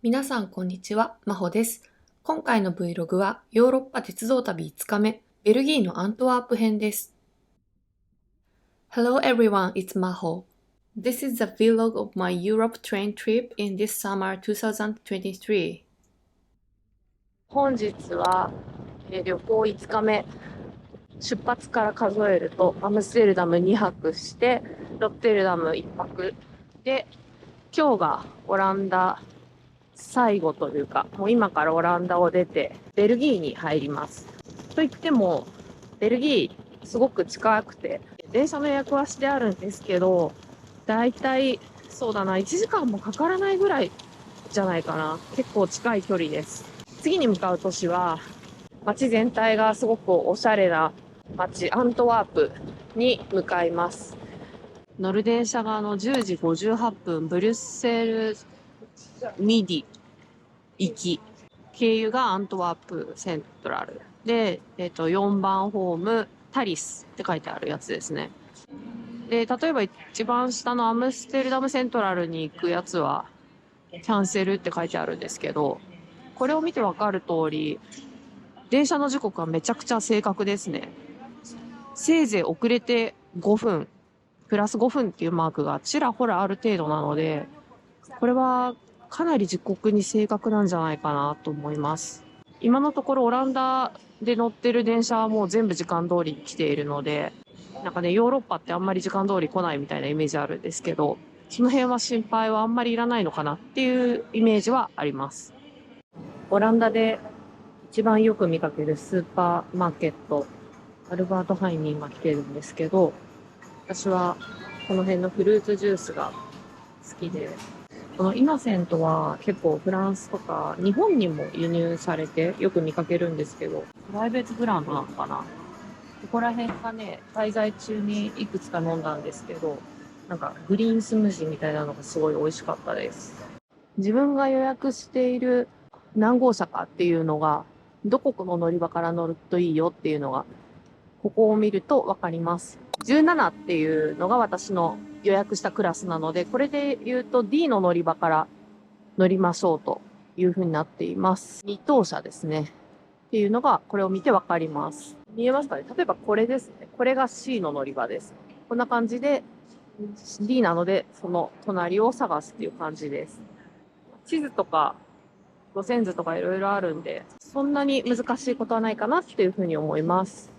皆さんこんにちは、まほです。今回の Vlog はヨーロッパ鉄道旅5日目、ベルギーのアントワープ編です。Hello everyone, it's Maho. This is the vlog of my Europe train trip in this summer 2023. 本日は、旅行5日目。出発から数えるとアムステルダム2泊して、ロッテルダム1泊で、今日がオランダ最後というか、もう今からオランダを出て、ベルギーに入ります。といっても、ベルギーすごく近くて、電車の予約はしてあるんですけど、だいたいそうだな、1時間もかからないぐらいじゃないかな。結構近い距離です。次に向かう都市は、街全体がすごくおしゃれな街、アントワープに向かいます。乗る電車が10時58分、ブリュッセルミディ行き。経由がアントワープセントラル。で、4番ホーム、タリスって書いてあるやつですね。で、例えば一番下のアムステルダムセントラルに行くやつは、キャンセルって書いてあるんですけど、これを見てわかる通り、電車の時刻はめちゃくちゃ正確ですね。せいぜい遅れて5分、プラス5分っていうマークがちらほらある程度なので、これはかなり時刻に正確なんじゃないかなと思います。今のところオランダで乗ってる電車はもう全部時間通りに来ているので、なんかね、ヨーロッパってあんまり時間通り来ないみたいなイメージあるんですけど、その辺は心配はあんまりいらないのかなっていうイメージはあります。オランダで一番よく見かけるスーパーマーケット、アルバートハインに今来てるんですけど、私はこの辺のフルーツジュースが好きで、このイノセントは結構フランスとか日本にも輸入されてよく見かけるんですけど、プライベートブランドなのかな。ここら辺がね、滞在中にいくつか飲んだんですけど、なんかグリーンスムージーみたいなのがすごい美味しかったです。自分が予約している何号車かっていうのが、どこの乗り場から乗るといいよっていうのが、ここを見るとわかります。17っていうのが私の予約したクラスなので、これで言うと D の乗り場から乗りましょうという風になっています。2等車ですね。っていうのがこれを見てわかります。見えますかね。例えばこれですね。これが C の乗り場です。こんな感じで D なのでその隣を探すっていう感じです。地図とか路線図とかいろいろあるんで、そんなに難しいことはないかなっていう風に思います。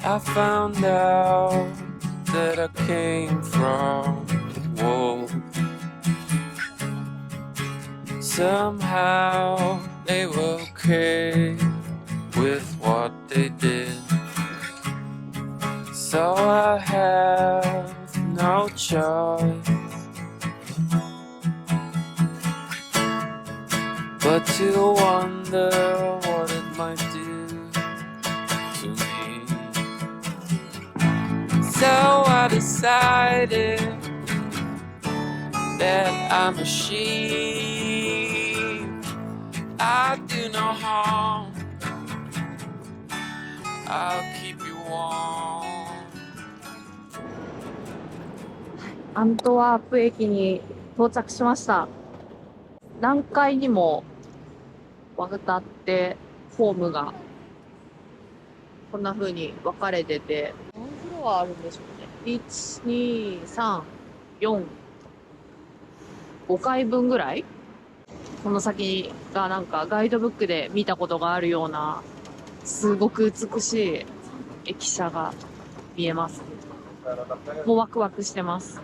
I found out that I came from the wolves. Somehow they were okay with what they did. So I have no choice but to wonder what it might do to me. So I decided that I'm a sheep. I do no harm. I'll keep you warm. アントワープ駅に到着しました。何階にも渡ってホームがこんな風に分かれてて、何フロアあるんでしょうね。1、2、3、4、5回分ぐらい。この先がなんかガイドブックで見たことがあるようなすごく美しい駅舎が見えます。もうワクワクしてます。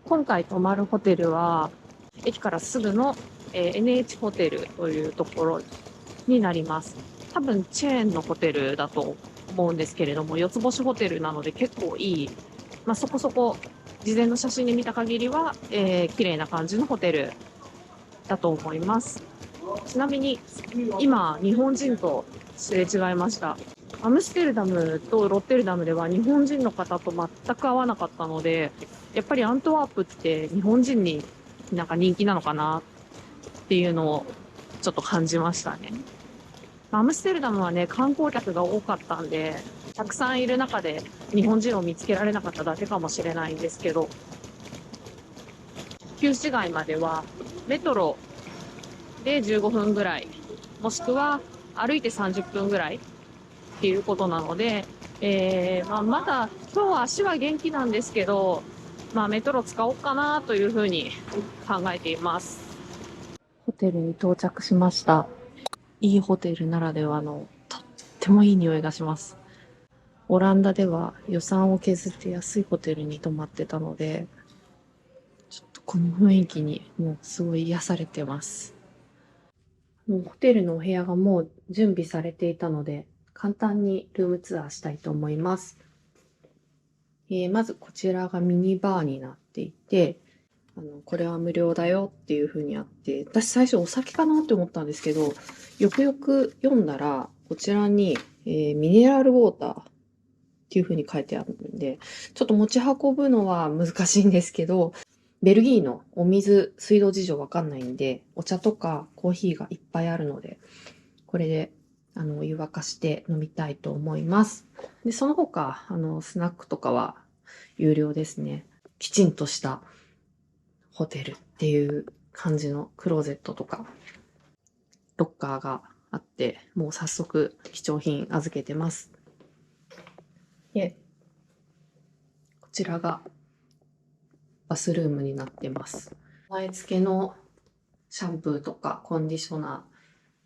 今回泊まるホテルは駅からすぐの NH ホテルというところになります。多分チェーンのホテルだと思うんですけれども、4つ星ホテルなので結構いい、そこそこ事前の写真で見た限りは、綺麗な感じのホテルだと思います。ちなみに今日本人とすれ違いました。アムステルダムとロッテルダムでは日本人の方と全く会わなかったので、やっぱりアントワープって日本人になんか人気なのかなっていうのをちょっと感じましたね。アムステルダムはね、観光客が多かったんで、たくさんいる中で日本人を見つけられなかっただけかもしれないんですけど、旧市街まではメトロで15分ぐらい、もしくは歩いて30分ぐらいっていうことなので、まだ今日は足は元気なんですけど、メトロ使おうかなというふうに考えています。ホテルに到着しました。いいホテルならではのとってもいい匂いがします。オランダでは予算を削って安いホテルに泊まってたので、ちょっとこの雰囲気にもうすごい癒されてます。もうホテルのお部屋がもう準備されていたので、簡単にルームツアーしたいと思います。まずこちらがミニバーになっていて、これは無料だよっていう風にあって、私最初お酒かなって思ったんですけど、よくよく読んだら、こちらに、ミネラルウォーターっていう風に書いてあるんで、ちょっと持ち運ぶのは難しいんですけど、ベルギーのお水、水道事情わかんないんで、お茶とかコーヒーがいっぱいあるので、これで、お湯沸かして飲みたいと思います。で、その他、スナックとかは有料ですね。きちんとしたホテルっていう感じのクローゼットとか、ロッカーがあって、もう早速貴重品預けてます。で、こちらがバスルームになってます。前付けのシャンプーとかコンディショナー、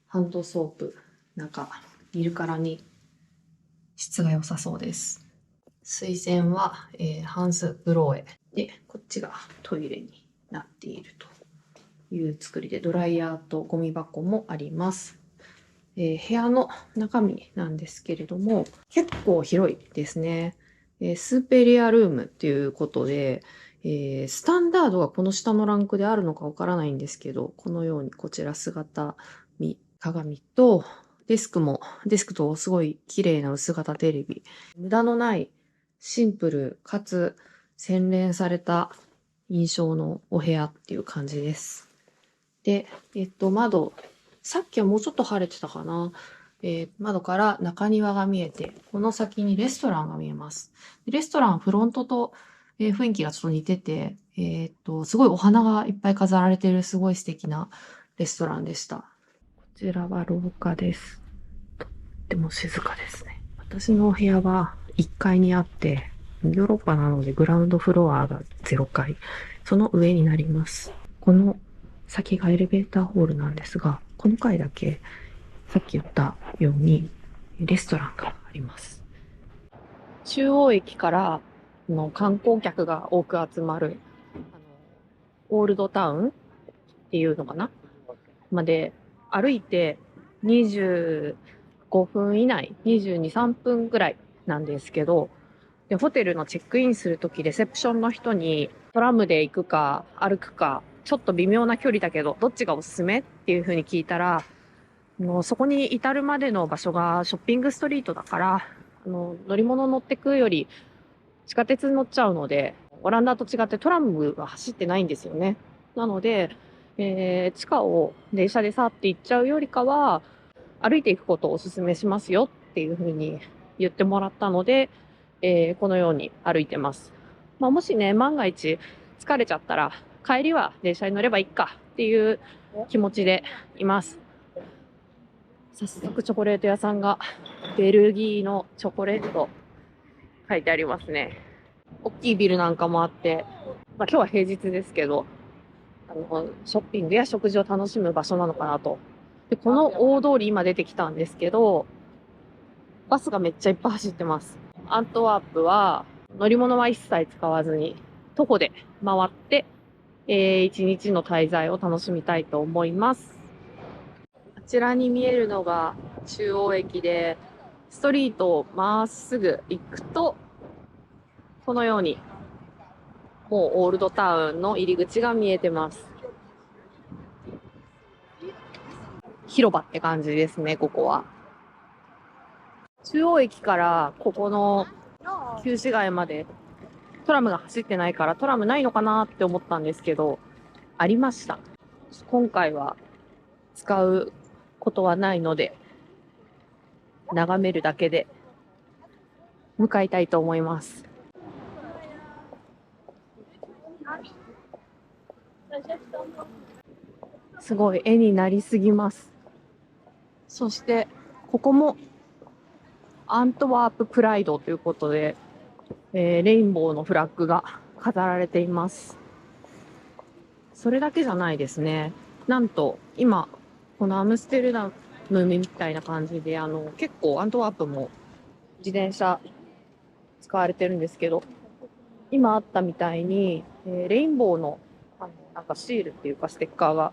ハンドソープ、なんか見るからに質が良さそうです。水洗は、ハンスブローエで、こっちがトイレになっているという作りで、ドライヤーとゴミ箱もあります。部屋の中身なんですけれども、結構広いですね。スーペリアルームっていうことで、スタンダードがこの下のランクであるのかわからないんですけど、このようにこちら姿見、鏡と、デスクとすごい綺麗な薄型テレビ。無駄のないシンプルかつ洗練された印象のお部屋っていう感じです。で、窓、さっきはもうちょっと晴れてたかな。窓から中庭が見えて、この先にレストランが見えます。レストラン、フロントと、雰囲気がちょっと似てて、すごいお花がいっぱい飾られているすごい素敵なレストランでした。こちらは廊下です。とっても静かですね。私のお部屋は1階にあって、ヨーロッパなのでグラウンドフロアが0階。その上になります。この先がエレベーターホールなんですが、この階だけさっき言ったようにレストランがあります。中央駅からの観光客が多く集まるオールドタウンっていうのかなまで歩いて25分以内、22、3分ぐらいなんですけど、で、ホテルのチェックインするとき、レセプションの人にトラムで行くか歩くか、ちょっと微妙な距離だけど、どっちがおすすめっていうふうに聞いたら、そこに至るまでの場所がショッピングストリートだから、乗り物乗ってくより地下鉄に乗っちゃうので、オランダと違ってトラムは走ってないんですよね。なので、地下を電車でさって行っちゃうよりかは、歩いていくことをお勧めしますよっていうふうに言ってもらったので、このように歩いてます。もしね、万が一疲れちゃったら、帰りは電車に乗ればいいかっていう気持ちでいます。早速チョコレート屋さんが、ベルギーのチョコレート書いてありますね。大きいビルなんかもあって、今日は平日ですけど、ショッピングや食事を楽しむ場所なのかなと。で、この大通り今出てきたんですけど、バスがめっちゃいっぱい走ってます。アントワープは乗り物は一切使わずに徒歩で回って、一日の滞在を楽しみたいと思います。あちらに見えるのが中央駅で、ストリートをまっすぐ行くと、このようにもうオールドタウンの入り口が見えてます。広場って感じですね、ここは。中央駅からここの旧市街までトラムが走ってないからトラムないのかなって思ったんですけど、ありました。今回は使うことはないので、眺めるだけで向かいたいと思います。すごい絵になりすぎます。そして、ここもアントワーププライドということで、レインボーのフラッグが飾られています。それだけじゃないですね。なんと、今、このアムステルダムみたいな感じで、結構アントワープも自転車使われてるんですけど、今あったみたいに、レインボーの、なんかシールっていうかステッカーが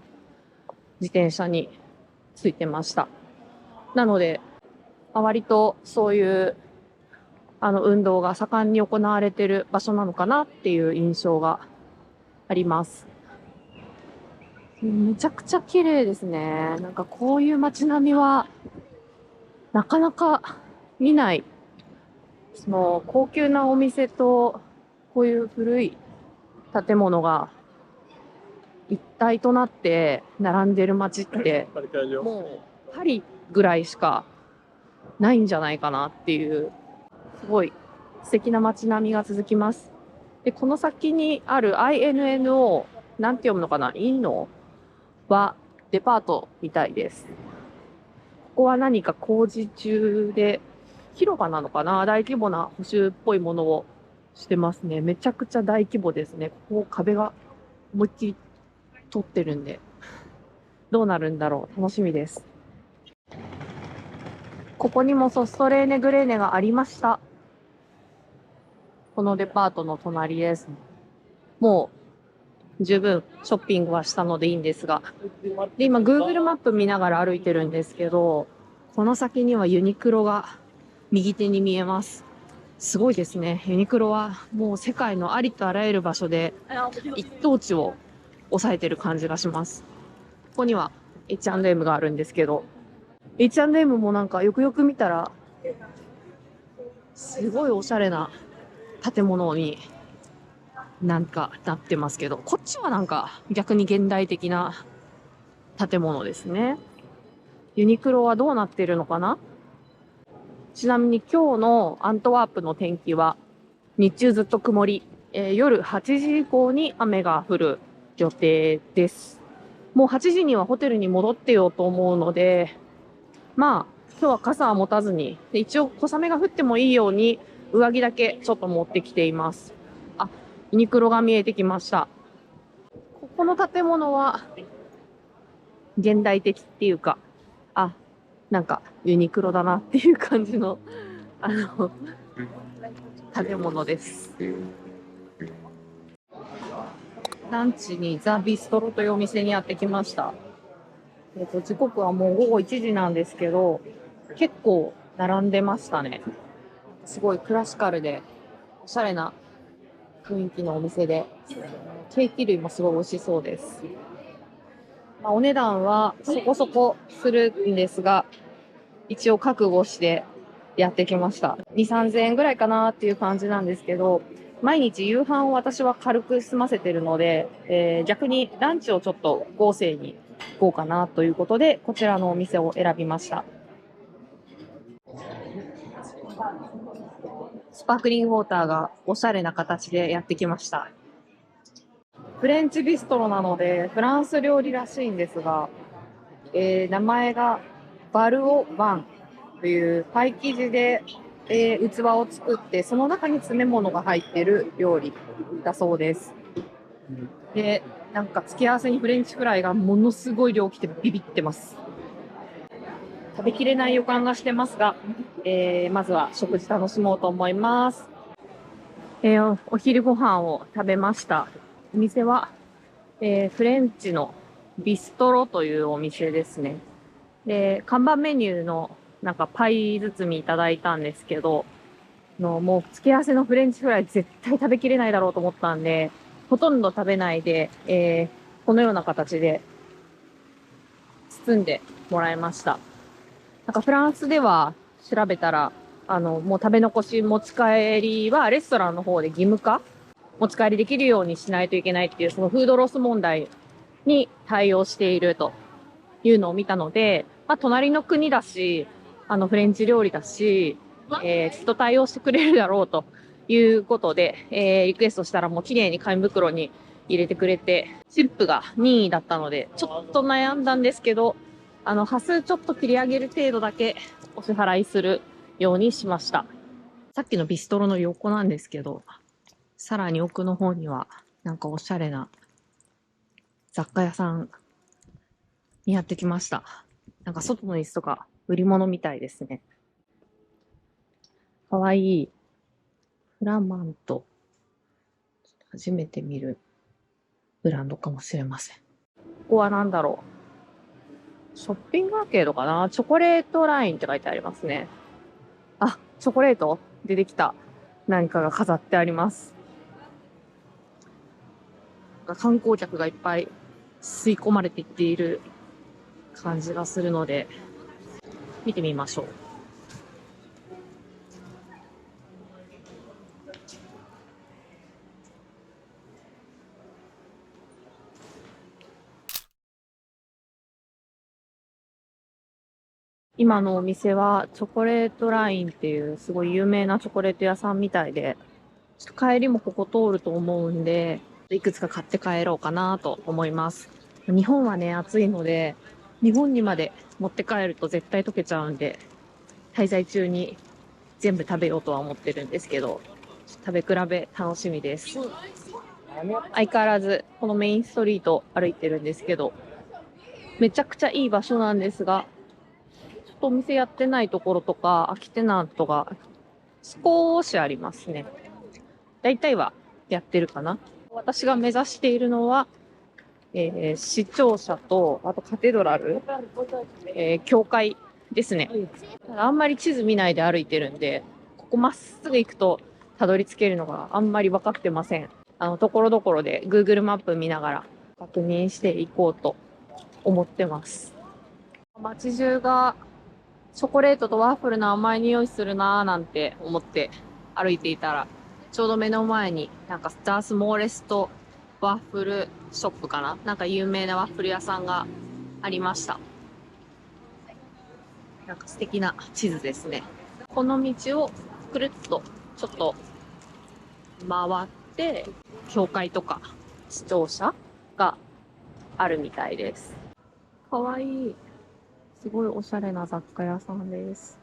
自転車についてました。なので、割とそういう運動が盛んに行われている場所なのかなっていう印象があります。めちゃくちゃ綺麗ですね。なんかこういう街並みはなかなか見ない。その高級なお店とこういう古い建物が一体となって並んでる街ってもうパリぐらいしかないんじゃないかなっていうすごい素敵な街並みが続きます。で、この先にある INNO、なんて読むのかな、インノはデパートみたいです。ここは何か工事中で、広場なのかな、大規模な補修っぽいものをしてますね。めちゃくちゃ大規模ですね。ここ壁が思いっきり通ってるんで、どうなるんだろう。楽しみです。ここにもソストレーネグレーネがありました。このデパートの隣です。もう十分ショッピングはしたのでいいんですが。で、今 Google マップ見ながら歩いてるんですけど、この先にはユニクロが右手に見えます。すごいですね。ユニクロはもう世界のありとあらゆる場所で一等地を抑えてる感じがします。ここには H&M があるんですけど、H&M もなんかよくよく見たら、すごいおしゃれな建物になんかなってますけど、こっちはなんか逆に現代的な建物ですね。ユニクロはどうなってるのかな。ちなみに今日のアントワープの天気は日中ずっと曇り、夜8時以降に雨が降る予定です。もう8時にはホテルに戻ってようと思うので、まあ今日は傘は持たずに、一応小雨が降ってもいいように上着だけちょっと持ってきています。あ、ユニクロが見えてきました。ここの建物は現代的っていうか、なんかユニクロだなっていう感じの、建物です。ランチにザ・ビストロというお店にやってきました。時刻はもう午後1時なんですけど、結構並んでましたね。すごいクラシカルで、おしゃれな雰囲気のお店で、ケーキ類もすごい美味しそうです。お値段はそこそこするんですが、一応覚悟してやってきました。2、3000円ぐらいかなっていう感じなんですけど、毎日夕飯を私は軽く済ませてるので、逆にランチをちょっと豪勢に行こうかなということで、こちらのお店を選びました。スパークリングウォーターがおしゃれな形でやってきました。フレンチビストロなのでフランス料理らしいんですが、名前がバルオバンというパイ生地で、器を作ってその中に詰め物が入っている料理だそうです。で、なんか付け合わせにフレンチフライがものすごい量来てビビってます。食べきれない予感がしてますが、まずは食事楽しもうと思います。お昼ご飯を食べました。お店は、フレンチのビストロというお店ですね。で、看板メニューのなんかパイ包みいただいたんですけど、もう付け合わせのフレンチフライ絶対食べきれないだろうと思ったんで、ほとんど食べないで、このような形で包んでもらいました。なんかフランスでは調べたらもう食べ残し持ち帰りはレストランの方で義務化持ち帰りできるようにしないといけないっていう、そのフードロス問題に対応しているというのを見たので、まあ、隣の国だし、フレンチ料理だし、きっと対応してくれるだろうということで、リクエストしたらもう綺麗に紙袋に入れてくれて、チップが任意だったので、ちょっと悩んだんですけど、端数ちょっと切り上げる程度だけお支払いするようにしました。さっきのビストロの横なんですけど、さらに奥の方には、なんかおしゃれな雑貨屋さんにやってきました。なんか外の椅子とか売り物みたいですね。かわいい。フラマント。初めて見るブランドかもしれません。ここは何だろう。ショッピングアーケードかな。チョコレートラインって書いてありますね。あ、チョコレート出てきた。何かが飾ってあります。観光客がいっぱい吸い込まれていっている感じがするので、見てみましょう。今のお店はチョコレートラインっていうすごい有名なチョコレート屋さんみたいで、ちょっと帰りもここ通ると思うんで、いくつか買って帰ろうかなと思います。日本はね、暑いので、日本にまで持って帰ると絶対溶けちゃうんで、滞在中に全部食べようとは思ってるんですけど、食べ比べ楽しみです。相変わらずこのメインストリート歩いてるんですけど、めちゃくちゃいい場所なんですが、ちょっとお店やってないところとか空きテナントが少しありますね。大体はやってるかな。私が目指しているのは、市庁舎と、あとカテドラル、教会ですね。あんまり地図見ないで歩いてるんで、ここまっすぐ行くとたどり着けるのがあんまり分かってません。ところどころで Google マップ見ながら確認していこうと思ってます。街中がチョコレートとワッフルの甘い匂いするなーなんて思って歩いていたら、ちょうど目の前になんかダースモーレストワッフルショップかな、なんか有名なワッフル屋さんがありました。なんか素敵な地図ですね。この道をくるっとちょっと回って、教会とか市庁舎があるみたいです。かわいい。すごいおしゃれな雑貨屋さんです。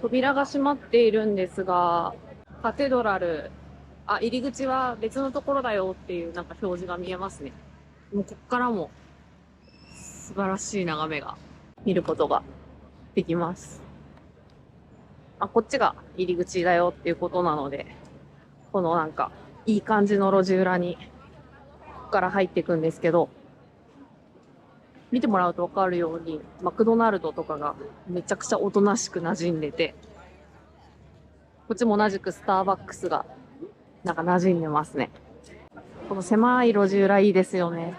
扉が閉まっているんですが、カテドラル、入り口は別のところだよっていうなんか表示が見えますね。もうこっからも素晴らしい眺めが見ることができます。こっちが入り口だよっていうことなので、このなんかいい感じの路地裏にここから入っていくんですけど、見てもらうとわかるようにマクドナルドとかがめちゃくちゃおとなしく馴染んでて、こっちも同じくスターバックスがなんか馴染んでますね。この狭い路地裏いいですよね。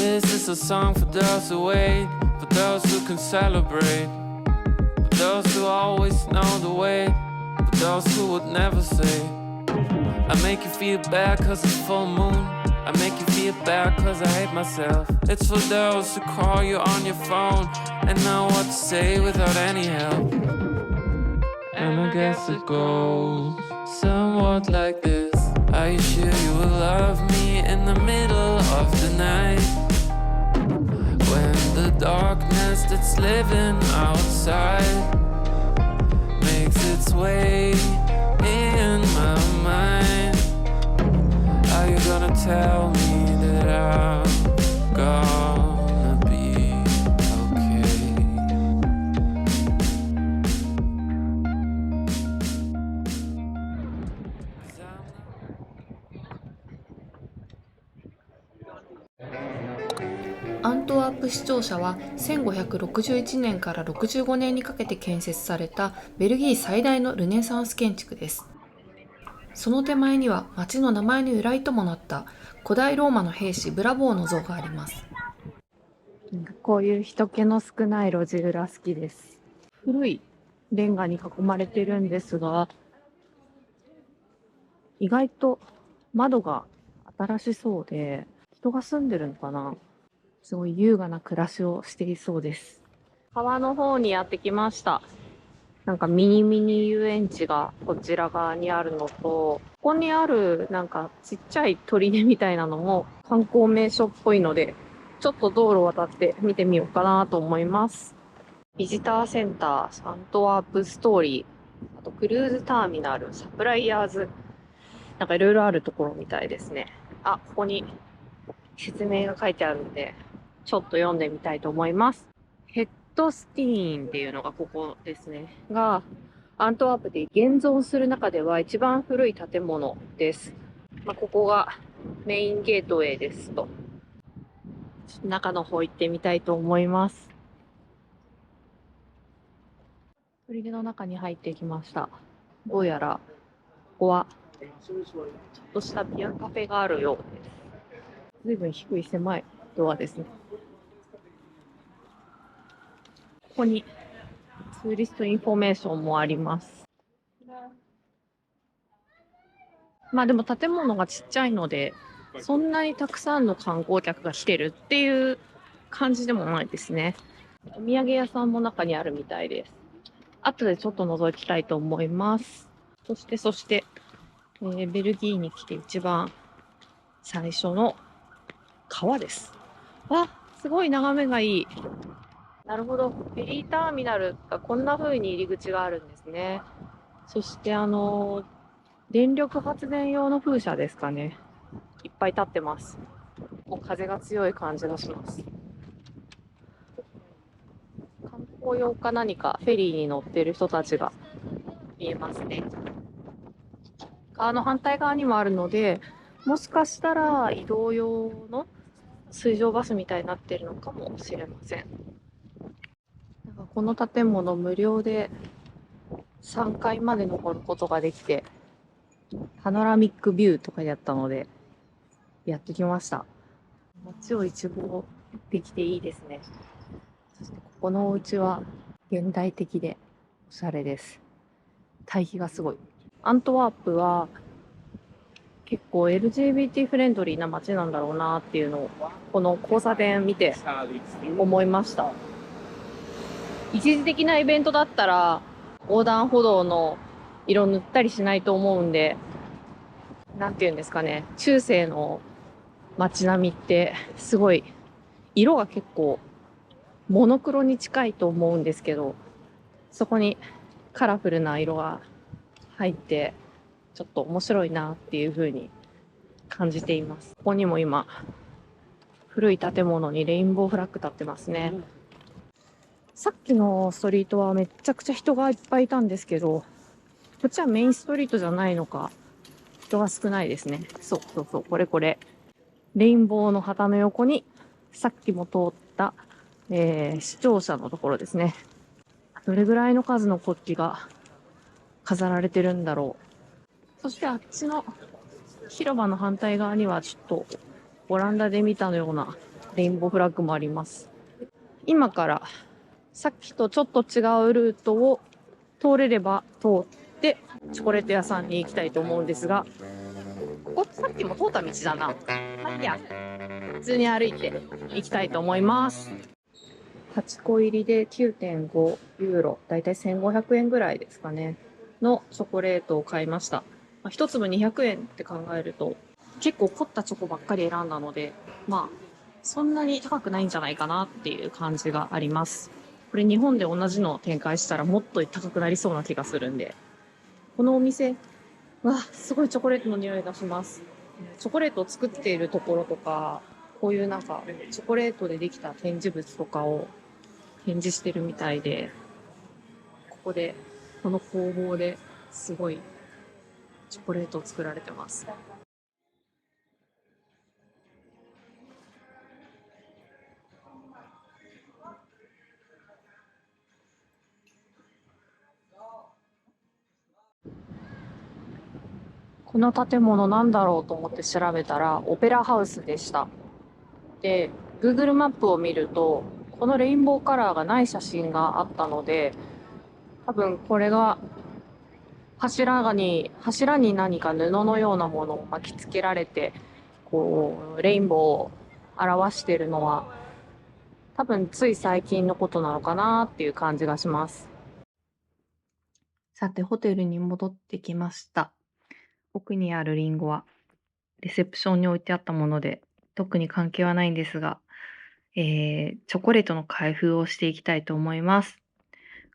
This is a song for those who wait, for those who can celebrate, for those who always know the way, for those who would never say I make you feel bad cause it's full moon, I make you feel bad cause I hate myself. It's for those who call you on your phone and know what to say without any help. And I guess it goes somewhat like this. Are you sure you will love me in the middle of the night? When the darkness that's living outside makes its way in my mind, are you gonna tell me that I'm gonna be okay? 'Cause I'm not アントワープ市庁舎は1561年から65年にかけて建設されたベルギー最大のルネサンス建築です。その手前には町の名前の由来ともなった古代ローマの兵士ブラボーの像があります。こういう人気の少ない路地裏好きです。古いレンガに囲まれてるんですが、意外と窓が新しそうで、人が住んでるのかな？すごい優雅な暮らしをしていそうです。川の方にやってきました。なんかミニミニ遊園地がこちら側にあるのと、ここにあるなんかちっちゃい砦みたいなのも観光名所っぽいので、ちょっと道路を渡って見てみようかなと思います。ビジターセンター、アントワープストーリー、あとクルーズターミナル、サプライヤーズ、なんかいろいろあるところみたいですね。あ、ここに説明が書いてあるので、ちょっと読んでみたいと思います。ヘッドスティーンっていうのがここですね。が、アントワープで現存する中では一番古い建物です。ここがメインゲートウェイですと。中の方行ってみたいと思います。砦の中に入ってきました。どうやら、ここは、ちょっとしたビアカフェがあるようです。随分低い狭いドアですね。ここにツーリストインフォメーションもあります。でも建物がちっちゃいので、そんなにたくさんの観光客が来てるっていう感じでもないですね。お土産屋さんも中にあるみたいです。後でちょっと覗きたいと思います。そして、ベルギーに来て一番最初の川です。すごい眺めがいい。なるほど。フェリーターミナルがこんな風に入り口があるんですね。そして電力発電用の風車ですかね。いっぱい立ってます。風が強い感じがします。観光用か何かフェリーに乗ってる人たちが見えますね。川の反対側にもあるので、もしかしたら移動用の水上バスみたいになってるのかもしれません。この建物無料で3階まで登ることができて、パノラミックビューとかやったので、やってきました。街を一望できていいですね。そしてここのお家は現代的でおしゃれです。対比がすごい。アントワープは結構 LGBT フレンドリーな街なんだろうなっていうのを、この交差点見て思いました。一時的なイベントだったら横断歩道の色塗ったりしないと思うんで、なんていうんですかね、中世の街並みってすごい色が結構モノクロに近いと思うんですけど、そこにカラフルな色が入ってちょっと面白いなっていう風に感じています。ここにも今古い建物にレインボーフラッグ立ってますね。さっきのストリートはめっちゃくちゃ人がいっぱいいたんですけど、こっちはメインストリートじゃないのか人が少ないですね。そうこれレインボーの旗の横にさっきも通った、市庁舎のところですね。どれぐらいの数の国旗が飾られてるんだろう。そしてあっちの広場の反対側にはちょっとオランダで見たようなレインボーフラッグもあります。今からさっきとちょっと違うルートを通れれば通ってチョコレート屋さんに行きたいと思うんですが、ここさっきも通った道だな。いや、普通に歩いて行きたいと思います。8個入りで 9.5 ユーロ、だいたい1500円ぐらいですかね、のチョコレートを買いました。1粒200円って考えると、結構凝ったチョコばっかり選んだので、そんなに高くないんじゃないかなっていう感じがあります。これ日本で同じの展開したらもっと高くなりそうな気がするんで、このお店、すごいチョコレートの匂いがします。チョコレートを作っているところとか、こういうなんかチョコレートでできた展示物とかを展示してるみたいで、この工房ですごいチョコレートを作られてます。この建物なんだろうと思って調べたら、オペラハウスでした。で、Google マップを見ると、このレインボーカラーがない写真があったので、多分これが柱に何か布のようなものを巻きつけられて、こう、レインボーを表しているのは、多分つい最近のことなのかなっていう感じがします。さて、ホテルに戻ってきました。奥にあるリンゴは、レセプションに置いてあったもので、特に関係はないんですが、チョコレートの開封をしていきたいと思います。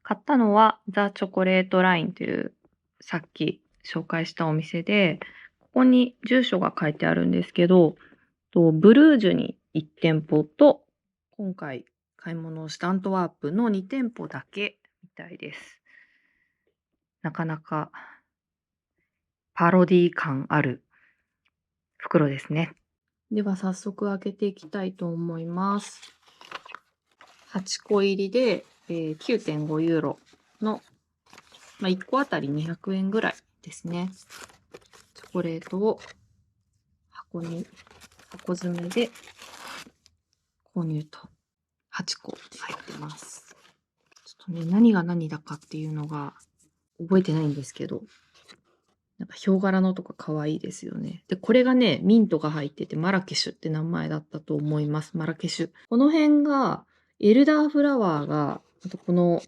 買ったのは、ザ・チョコレートラインという、さっき紹介したお店で、ここに住所が書いてあるんですけど、ブルージュに1店舗と、今回買い物をしたアントワープの2店舗だけみたいです。なかなかパロディ感ある袋ですね。では早速開けていきたいと思います。8個入りで、9.5ユーロの、1個あたり200円ぐらいですね。チョコレートを箱詰めで購入と8個入ってます。ちょっとね、何が何だかっていうのが覚えてないんですけど、なんかヒョウ柄のとか可愛いですよね。で、これがね、ミントが入ってて、マラケシュって名前だったと思います。マラケシュ。この辺が、エルダーフラワーが、あとこの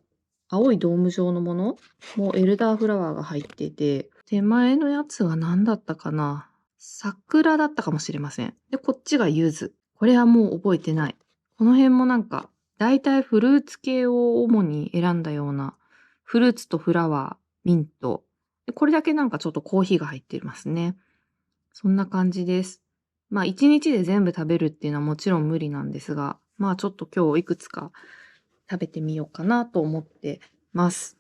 青いドーム状のものもエルダーフラワーが入ってて、手前のやつは何だったかな？桜だったかもしれません。で、こっちが柚子。これはもう覚えてない。この辺もなんか、だいたいフルーツ系を主に選んだような、フルーツとフラワー、ミント。でこれだけなんかちょっとコーヒーが入ってますね。そんな感じです。1日で全部食べるっていうのはもちろん無理なんですが、ちょっと今日いくつか食べてみようかなと思ってます。